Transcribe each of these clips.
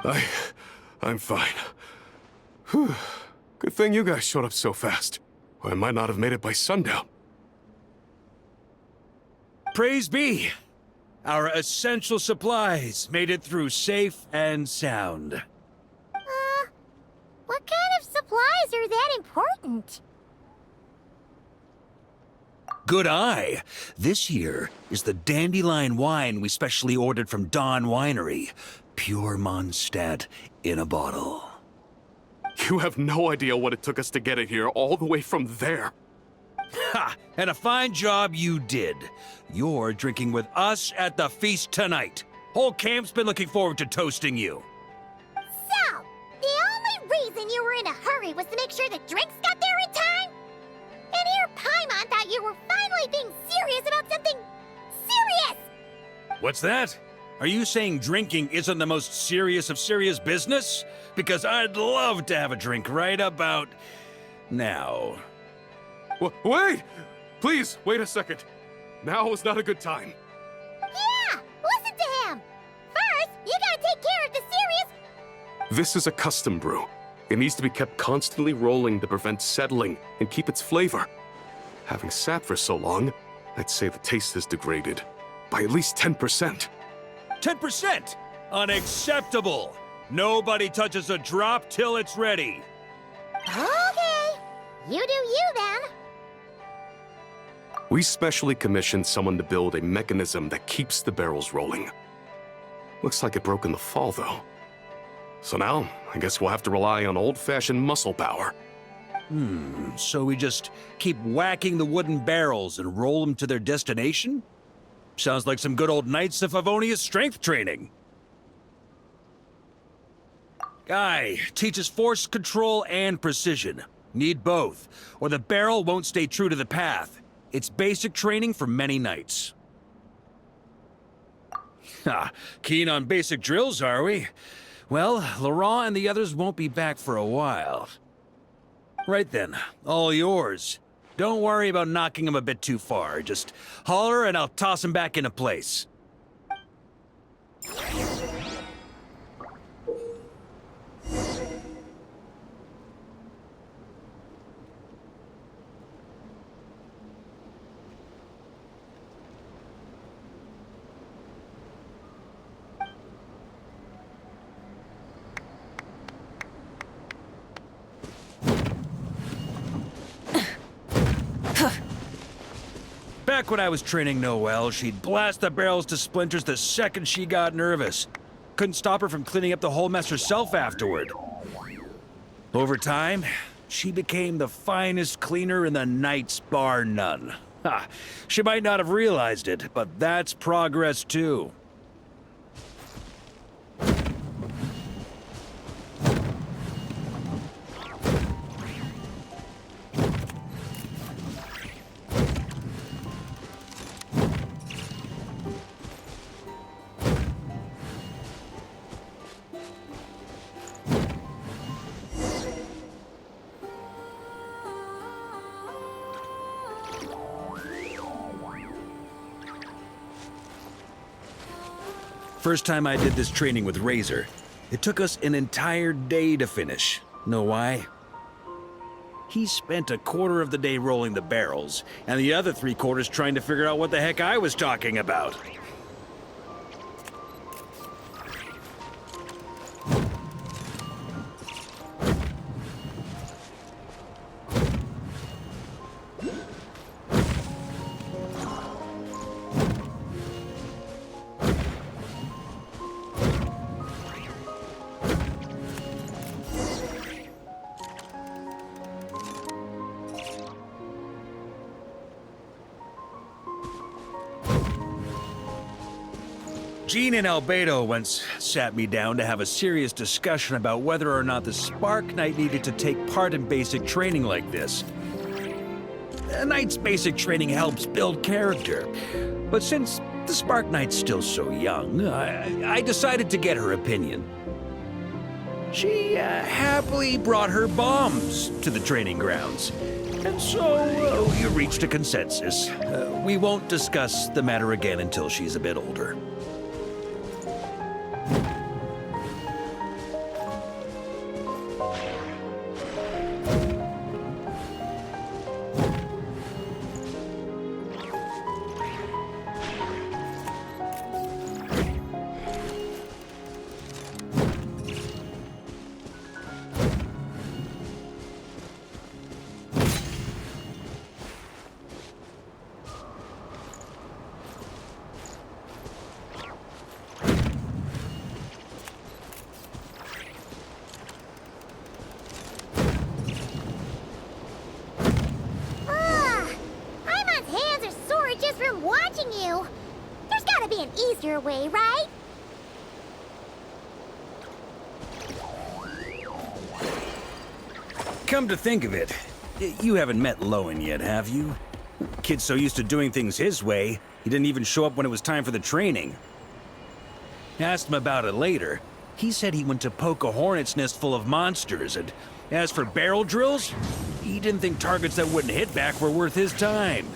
I... I'm fine. Whew. Good thing you guys showed up so fast. Or I might not have made it by sundown. Praise be! Our essential supplies made it through safe and sound. What kind of supplies are that important? Good eye. This here is the dandelion wine we specially ordered from Dawn Winery. Pure Mondstadt in a bottle. You have no idea what it took us to get it here, all the way from there. Ha! And a fine job you did. You're drinking with us at the feast tonight. Whole camp's been looking forward to toasting you. So, the only reason you were in a hurry was to make sure the drinks got there in time? And here Paimon thought you were finally being serious about something serious! What's that? Are you saying drinking isn't the most serious of serious business? Because I'd love to have a drink right about now. Wait! Please, wait a second. Now is not a good time. Yeah! Listen to him! First, you gotta take care of the serious... This is a custom brew. It needs to be kept constantly rolling to prevent settling and keep its flavor. Having sat for so long, I'd say the taste has degraded by at least 10%. 10%! Unacceptable! Nobody touches a drop till it's ready. Okay. You do you, then. We specially commissioned someone to build a mechanism that keeps the barrels rolling. Looks like it broke in the fall, though. So now, I guess we'll have to rely on old-fashioned muscle power. So we just keep whacking the wooden barrels and roll them to their destination? Sounds like some good old Knights of Favonia's strength training. Guy teaches force control and precision. Need both, or the barrel won't stay true to the path. It's basic training for many knights. Ha, keen on basic drills, are we? Well, Laurent and the others won't be back for a while. Right then, all yours. Don't worry about knocking him a bit too far. Just holler and I'll toss him back into place. Back when I was training Noelle, she'd blast the barrels to splinters the second she got nervous. Couldn't stop her from cleaning up the whole mess herself afterward. Over time, she became the finest cleaner in the Knights, bar none. Ha! She might not have realized it, but that's progress too. First time I did this training with Razor, it took us an entire day to finish. Know why? He spent a quarter of the day rolling the barrels, and the other 3/4 trying to figure out what the heck I was talking about. Jean and Albedo once sat me down to have a serious discussion about whether or not the Spark Knight needed to take part in basic training like this. A Knight's basic training helps build character, but since the Spark Knight's still so young, I decided to get her opinion. She happily brought her bombs to the training grounds, and so we reached a consensus. We won't discuss the matter again until she's a bit older. your way, right? Come to think of it, you haven't met Lowen yet, have you? Kid's so used to doing things his way, he didn't even show up when it was time for the training. Asked him about it later. He said he went to poke a hornet's nest full of monsters, and as for barrel drills, he didn't think targets that wouldn't hit back were worth his time.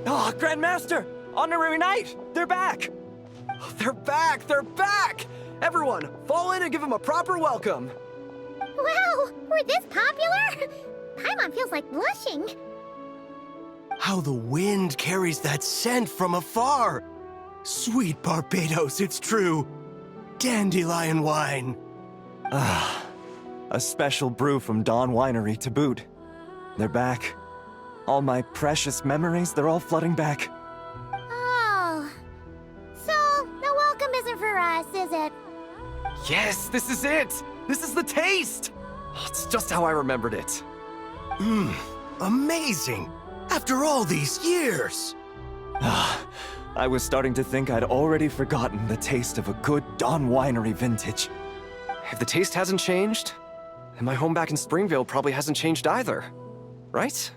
Ah, Grandmaster! Honorary Knight! They're back! They're back! They're back! Everyone, fall in and give them a proper welcome! Wow, we're this popular? Paimon feels like blushing. How the wind carries that scent from afar! Sweet Barbados, it's true! Dandelion wine! Ah, a special brew from Dawn Winery to boot. They're back. All my precious memories, they're all flooding back. Oh. So, the welcome isn't for us, is it? Yes, this is it! This is the taste! It's just how I remembered it. Amazing! After all these years! Ah, I was starting to think I'd already forgotten the taste of a good Dawn Winery vintage. If the taste hasn't changed, then my home back in Springville probably hasn't changed either. Right?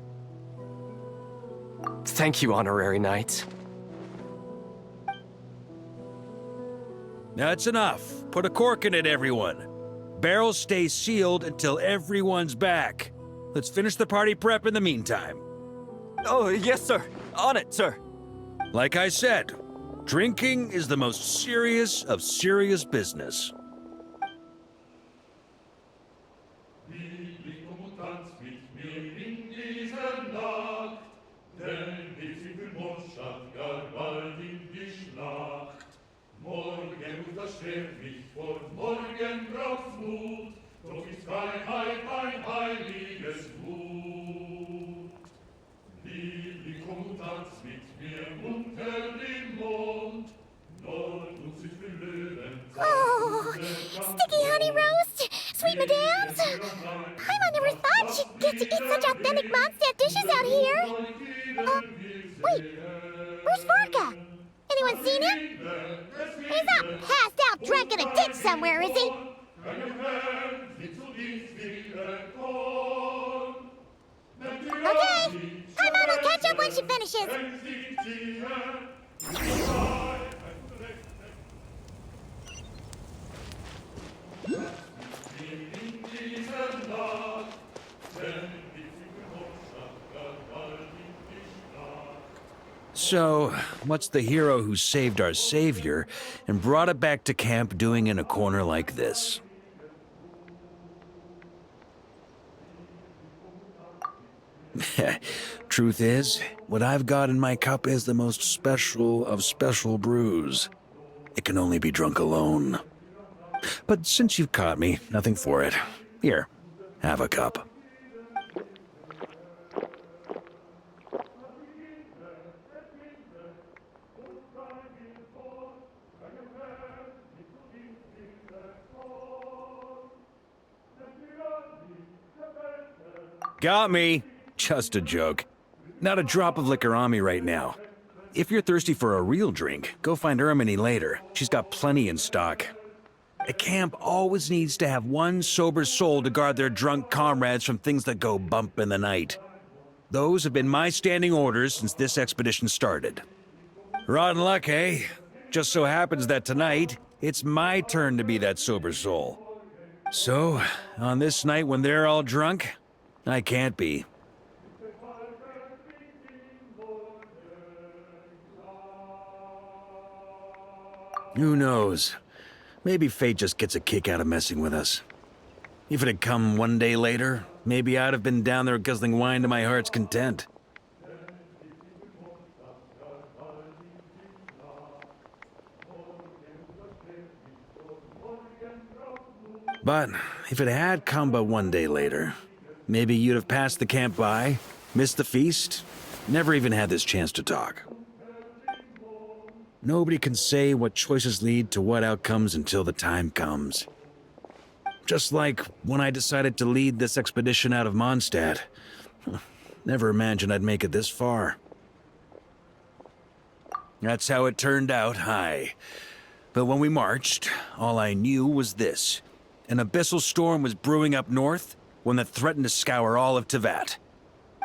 Thank you, Honorary Knight. That's enough. Put a cork in it, everyone. Barrels stay sealed until everyone's back. Let's finish the party prep in the meantime. Oh, yes, sir. On it, sir. Like I said, drinking is the most serious of serious business. Schwert mich vor morgen braucht's Mut, doch ist Freiheit ein heiliges Gut. Liebling, komm und tanz mit mir unter dem Mond, dort uns sich für Löwen. Oh, sticky honey roast, sweet madams. Paimon never thought she'd get to eat such authentic Mondstadt dishes out here. Wait, where's Varka? Anyone seen him? He's not passed out drunk in a ditch somewhere, is he? Okay, Paimon will catch up when she finishes. So, what's the hero who saved our savior and brought it back to camp doing in a corner like this? Truth is, what I've got in my cup is the most special of special brews. It can only be drunk alone. But since you've caught me, nothing for it. Here, have a cup. Got me. Just a joke. Not a drop of liquor on me right now. If you're thirsty for a real drink, go find Ermini later. She's got plenty in stock. A camp always needs to have one sober soul to guard their drunk comrades from things that go bump in the night. Those have been my standing orders since this expedition started. Rotten luck, eh? Just so happens that tonight, it's my turn to be that sober soul. So, on this night when they're all drunk, I can't be. Who knows? Maybe fate just gets a kick out of messing with us. If it had come one day later, maybe I'd have been down there guzzling wine to my heart's content. But if it had come but one day later, maybe you'd have passed the camp by, missed the feast, never even had this chance to talk. Nobody can say what choices lead to what outcomes until the time comes. Just like when I decided to lead this expedition out of Mondstadt. Never imagined I'd make it this far. That's how it turned out, aye. But when we marched, all I knew was this. An abyssal storm was brewing up north, one that threatened to scour all of Tevat.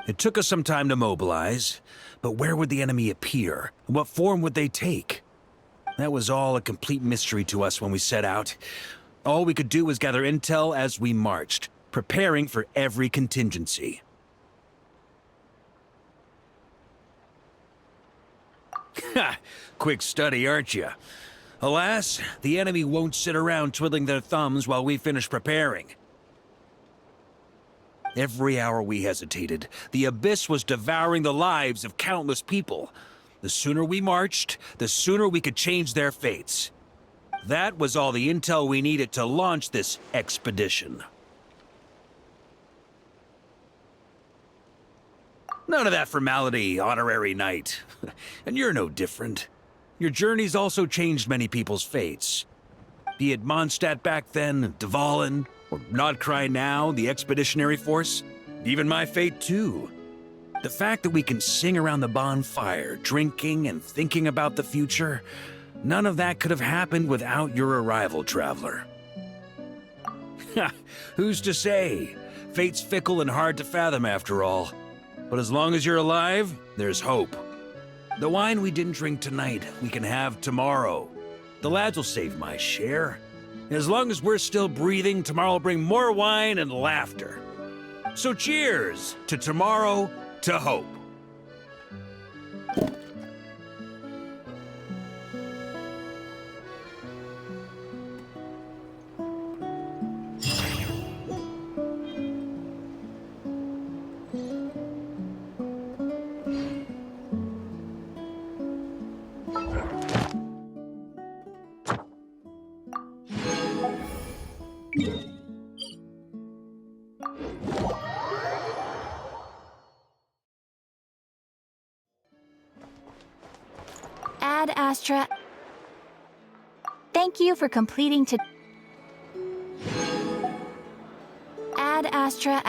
It took us some time to mobilize, but where would the enemy appear? What form would they take? That was all a complete mystery to us when we set out. All we could do was gather intel as we marched, preparing for every contingency. Ha! Quick study, aren't you? Alas, the enemy won't sit around twiddling their thumbs while we finish preparing. Every hour we hesitated, the abyss was devouring the lives of countless people. The sooner we marched, the sooner we could change their fates. That was all the intel we needed to launch this expedition. None of that formality, honorary knight. And you're no different. Your journey's also changed many people's fates. Be it Mondstadt back then, Dvalin, or Nodcry now, the expeditionary force. Even my fate, too. The fact that we can sing around the bonfire, drinking and thinking about the future, none of that could have happened without your arrival, traveler. Who's to say? Fate's fickle and hard to fathom after all. But as long as you're alive, there's hope. The wine we didn't drink tonight, we can have tomorrow. The lads will save my share. As long as we're still breathing, tomorrow will bring more wine and laughter. So cheers to tomorrow, to hope. Ad Astra. Thank you for completing to Ad Astra